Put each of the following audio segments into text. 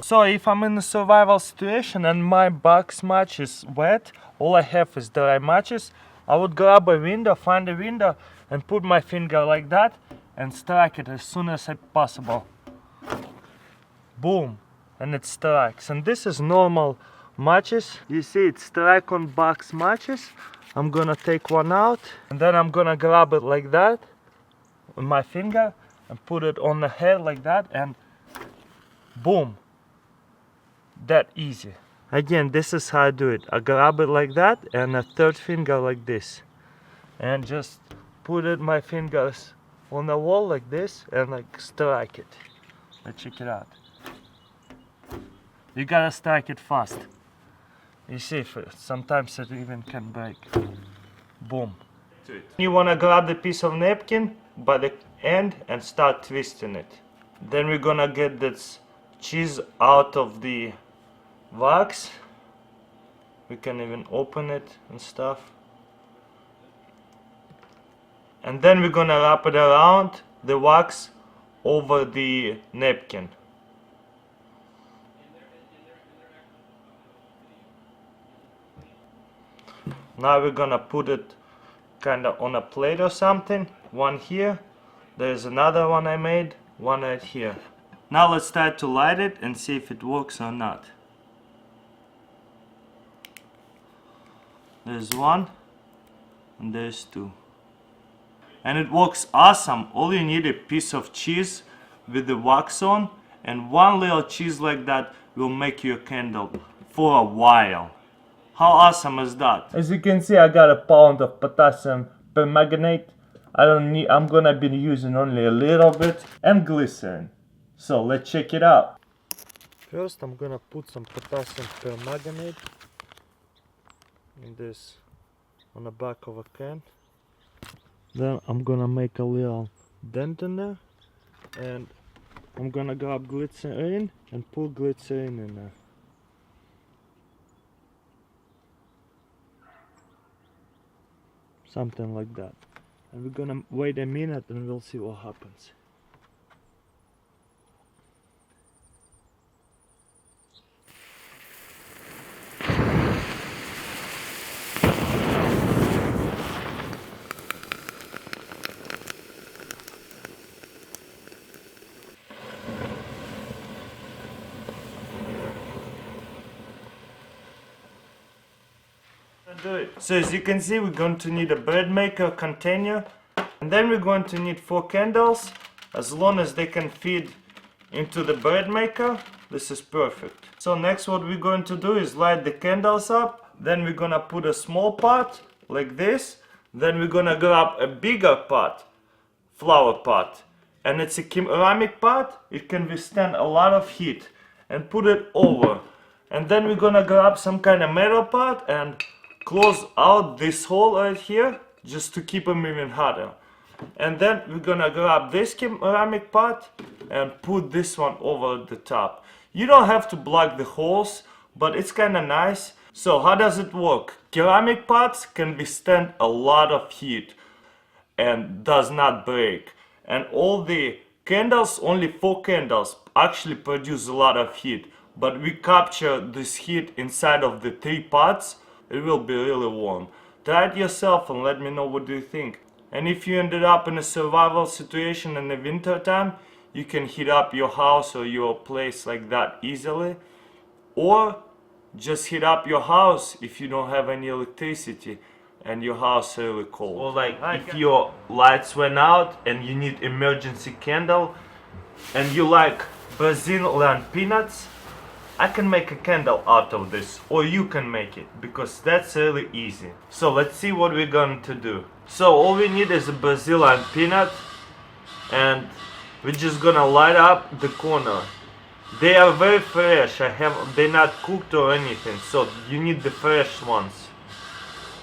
So if I'm in a survival situation and my box match is wet, all I have is dry matches, I would grab a window, find a window, and put my finger like that and strike it as soon as possible. Boom, and it strikes. And this is normal matches. You see it strike on box matches. I'm gonna take one out and then I'm gonna grab it like that with my finger and put it on the head like that, and boom, that easy. Again, this is how I do it. I grab it like that and a third finger like this, and just put it my fingers on the wall like this and like strike it. Let's check it out. You gotta strike it fast. You see, sometimes it even can break. Boom. You wanna grab the piece of napkin by the end and start twisting it. Then we're gonna get this cheese out of the wax. We can even open it and stuff. And then we're gonna wrap it around the wax over the napkin. Now we're gonna put it kinda on a plate or something. One here, there's another one I made, one right here. Now let's try to light it and see if it works or not. There's one and there's two. And it works awesome. All you need is a piece of cheese with the wax on, and one little cheese like that will make you a candle for a while. How awesome is that? As you can see, I got a pound of potassium permanganate. I'm gonna be using only a little bit, and glycerin. So let's check it out. First I'm gonna put some potassium permanganate in this, on the back of a can. Then I'm gonna make a little dent in there, and I'm gonna grab glycerin and put glycerin in there. Something like that. And we're gonna wait a minute and we'll see what happens. Do it. So as you can see, we're going to need a bread maker container, and then we're going to need 4 candles. As long as they can fit into the bread maker, this is perfect. So next what we're going to do is light the candles up. Then we're gonna put a small pot like this. Then we're gonna grab a bigger pot, flower pot, and it's a ceramic pot. It can withstand a lot of heat, and put it over. And then we're gonna grab some kind of metal pot and close out this hole right here just to keep them even hotter. And then we're gonna grab this ceramic pot and put this one over the top. You don't have to block the holes, but it's kind of nice. So how does it work? Ceramic pots can withstand a lot of heat and does not break. And all the candles, only 4 candles, actually produce a lot of heat. But we capture this heat inside of the 3 pots. It will be really warm. Try it yourself and let me know what do you think. And if you ended up in a survival situation in the winter time, you can heat up your house or your place like that easily. Or just heat up your house if you don't have any electricity and your house is really cold. Or like if your lights went out and you need emergency candle and you like Brazilian peanuts, I can make a candle out of this, or you can make it, because that's really easy. So let's see what we're going to do. So all we need is a Brazilian peanut, and we're just gonna light up the corner. They are very fresh. They're not cooked or anything, so you need the fresh ones.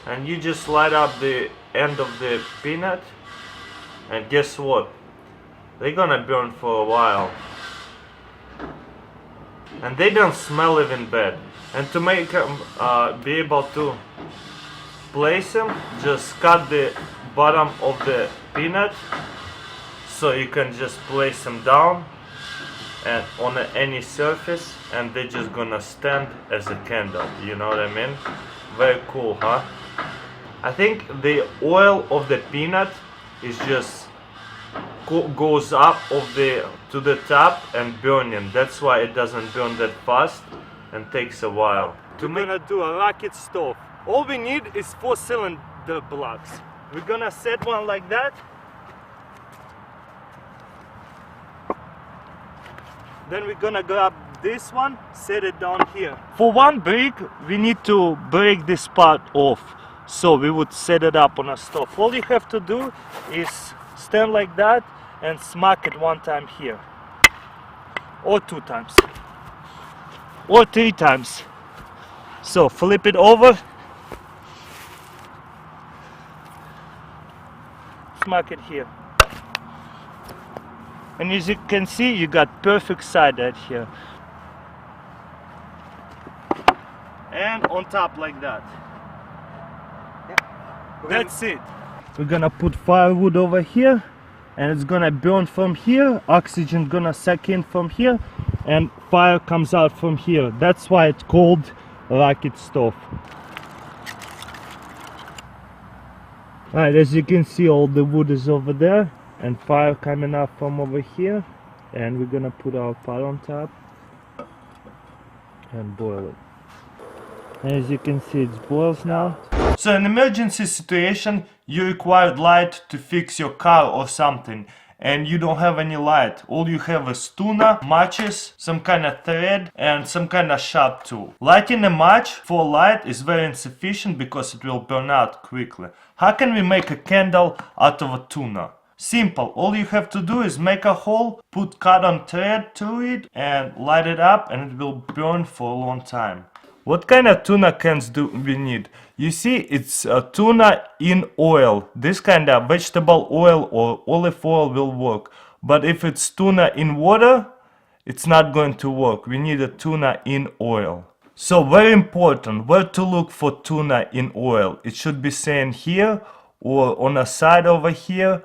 And you just light up the end of the peanut, and guess what? They're gonna burn for a while. And they don't smell even bad. And to make them be able to place them, just cut the bottom of the peanut so you can just place them down and on any surface, and they're just gonna stand as a candle. You know what I mean? Very cool, huh? I think the oil of the peanut is just goes up to the top and burning. That's why it doesn't burn that fast and takes a while. We're gonna do a rocket stove. All we need is 4 cylinder blocks. We're gonna set one like that. Then we're gonna grab this one, set it down here. For one brick, we need to break this part off. So we would set it up on a stove. All you have to do is stand like that and smack it 1 time here. Or 2 times. Or 3 times. So flip it over. Smack it here. And as you can see, you got perfect side right here. And on top like that. That's it. We're gonna put firewood over here, and it's gonna burn from here. Oxygen gonna suck in from here, and fire comes out from here. That's why it's called rocket stove. Alright, as you can see, all the wood is over there, and fire coming up from over here, and we're gonna put our pot on top and boil it. And as you can see, it boils now. So in emergency situation, you required light to fix your car or something, and you don't have any light. All you have is tuna, matches, some kind of thread, and some kind of sharp tool. Lighting a match for light is very insufficient because it will burn out quickly. How can we make a candle out of a tuna? Simple. All you have to do is make a hole, put cotton thread to it, and light it up, and it will burn for a long time. What kind of tuna cans do we need? You see, it's tuna in oil. This kind of vegetable oil or olive oil will work. But if it's tuna in water, it's not going to work. We need a tuna in oil. So very important, where to look for tuna in oil. It should be saying here or on a side over here.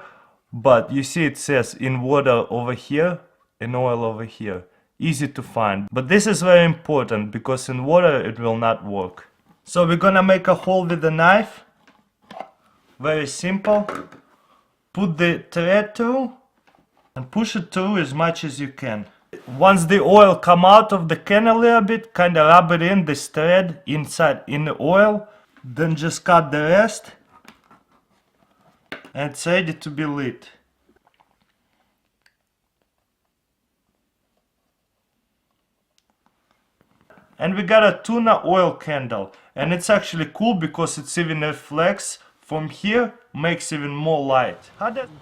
But you see it says in water over here, in oil over here. Easy to find. But this is very important because in water it will not work. So we're gonna make a hole with a knife. Very simple. Put the thread through and push it through as much as you can. Once the oil come out of the can a little bit, kind of rub it in this thread inside in the oil. Then just cut the rest. And it's ready to be lit. And we got a tuna oil candle, and it's actually cool because it's even reflects from here, makes even more light.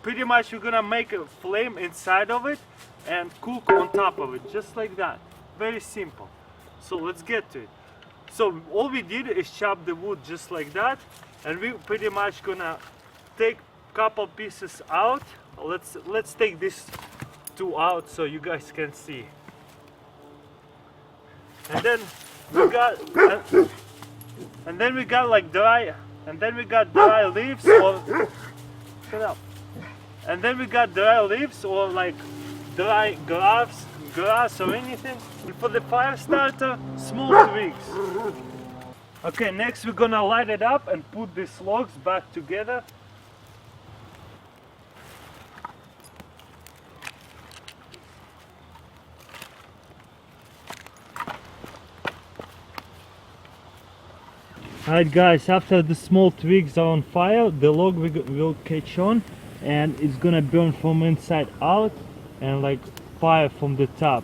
Pretty much we're gonna make a flame inside of it and cook on top of it, just like that. Very simple. So let's get to it. So all we did is chop the wood just like that, and we're pretty much gonna take a couple pieces out. Let's take this 2 out so you guys can see. And then we got like dry, and then we got dry leaves or shut up. And then we got dry leaves or like dry grass or anything. And for the fire starter, small twigs. Okay, next we're gonna light it up and put these logs back together. Alright guys, after the small twigs are on fire, the log will catch on and it's gonna burn from inside out and like fire from the top.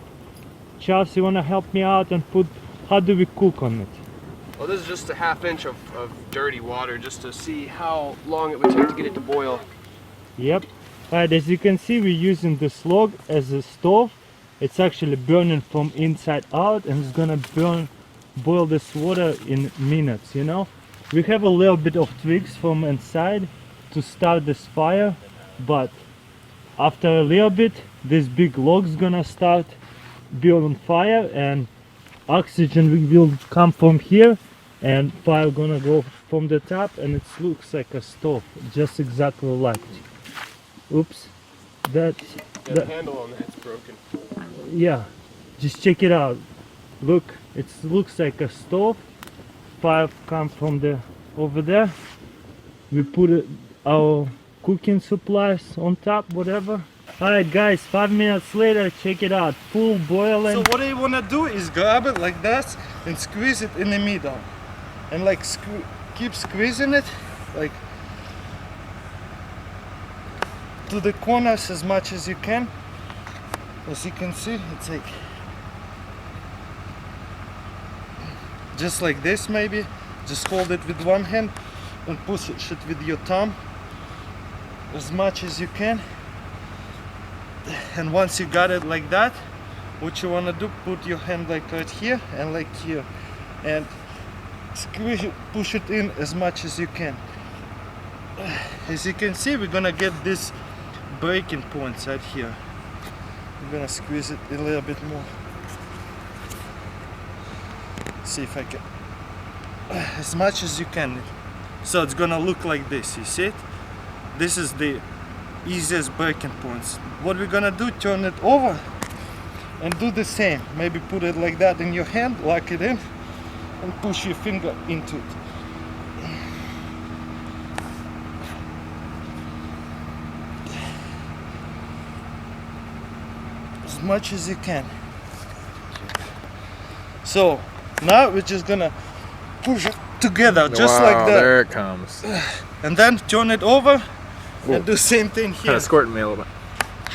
Charles, you wanna help me out and how do we cook on it? Well, this is just a ½ inch of dirty water just to see how long it would take to get it to boil. Yep. Alright, as you can see, we're using this log as a stove. It's actually burning from inside out and it's gonna boil this water in minutes, you know. We have a little bit of twigs from inside to start this fire, but after a little bit this big log's gonna start building fire and oxygen will come from here and fire gonna go from the top and it looks like a stove, just exactly like. Oops, the handle on that's broken. yeah, just check it out. Look, it looks like a stove. 5 come from the over there. We put our cooking supplies on top, whatever. Alright guys, 5 minutes later, check it out, full boiling. So what you wanna do is grab it like that and squeeze it in the middle. And like keep squeezing it, like to the corners as much as you can. As you can see, it's like just like this maybe. Just hold it with one hand and push it with your thumb as much as you can. And once you got it like that, what you want to do, put your hand like right here and like here, and squeeze it, push it in as much as you can. As you can see, we're gonna get this breaking points right here. I'm gonna squeeze it a little bit more. See if I can, as much as you can. So it's gonna look like this, you see it? This is the easiest breaking points. What we're gonna do, turn it over and do the same. Maybe put it like that in your hand, lock it in, and push your finger into it. As much as you can. So now we're just gonna push it together, just like that. There it comes. And then turn it over. And do the same thing here. Kind of squirting me a little bit.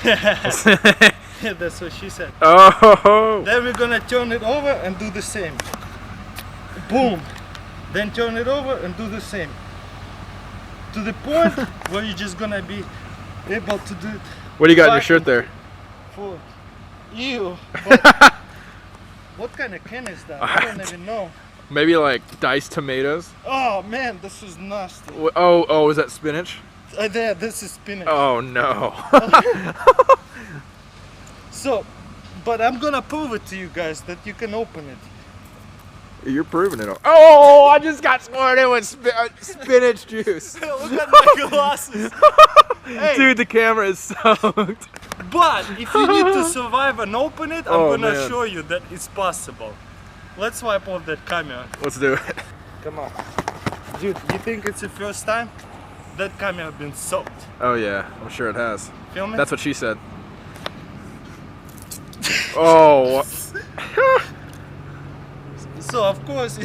Yeah, that's what she said. Oh! Then we're gonna turn it over and do the same. Boom. Then turn it over and do the same. To the point where you're just gonna be able to do it. What do you got in your shirt there? Forward. Ew. But what kind of can is that? I don't even know. Maybe like diced tomatoes. Oh man, this is nasty. Oh, is that spinach? There, this is spinach. Oh no. So, but I'm gonna prove it to you guys that you can open it. You're proving it. Oh, I just got squirted with spinach juice. Look at my glasses. Hey. Dude, the camera is soaked. But if you need to survive and open it, I'm gonna man. show you that it's possible. Let's wipe off that camera. Let's do it. Come on. Dude, you think it's the first time? That camera has been soaked. Oh yeah, I'm sure it has. Film it? That's what she said. Oh. So of course.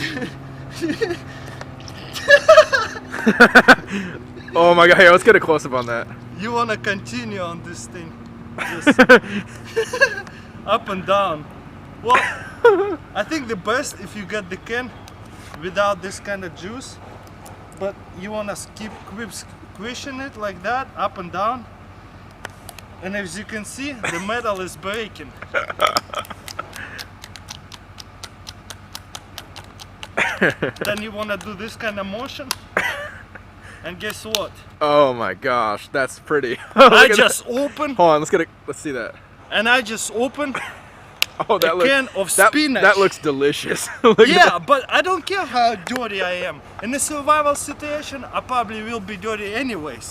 Oh my god, here, let's get a close up on that. You wanna continue on this thing. Just up and down. Well, I think the best if you get the can without this kind of juice, but you wanna keep squishing it like that, up and down. And as you can see, the metal is breaking. Then you wanna do this kind of motion. And guess what? Oh my gosh, that's pretty. I just opened. Hold on, let's see that. And I just opened Oh, that a can of spinach. That looks delicious. Look at Yeah, that. but I don't care how dirty I am. In a survival situation, I probably will be dirty anyways.